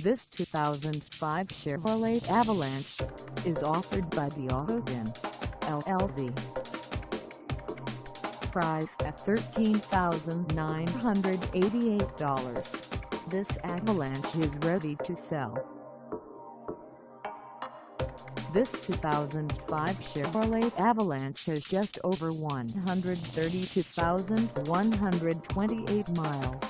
This 2005 Chevrolet Avalanche is offered by the Auto Den, LLC. Priced at $13,988, this Avalanche is ready to sell. This 2005 Chevrolet Avalanche has just over 132,128 miles.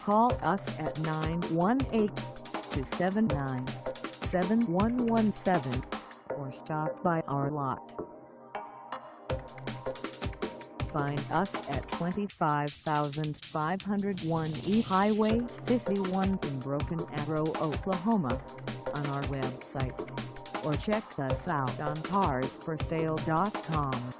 Call us at 918-279-7117 or stop by our lot. Find us at 25,501 E Highway 51 in Broken Arrow, Oklahoma, on our website, or check us out on carsforsale.com.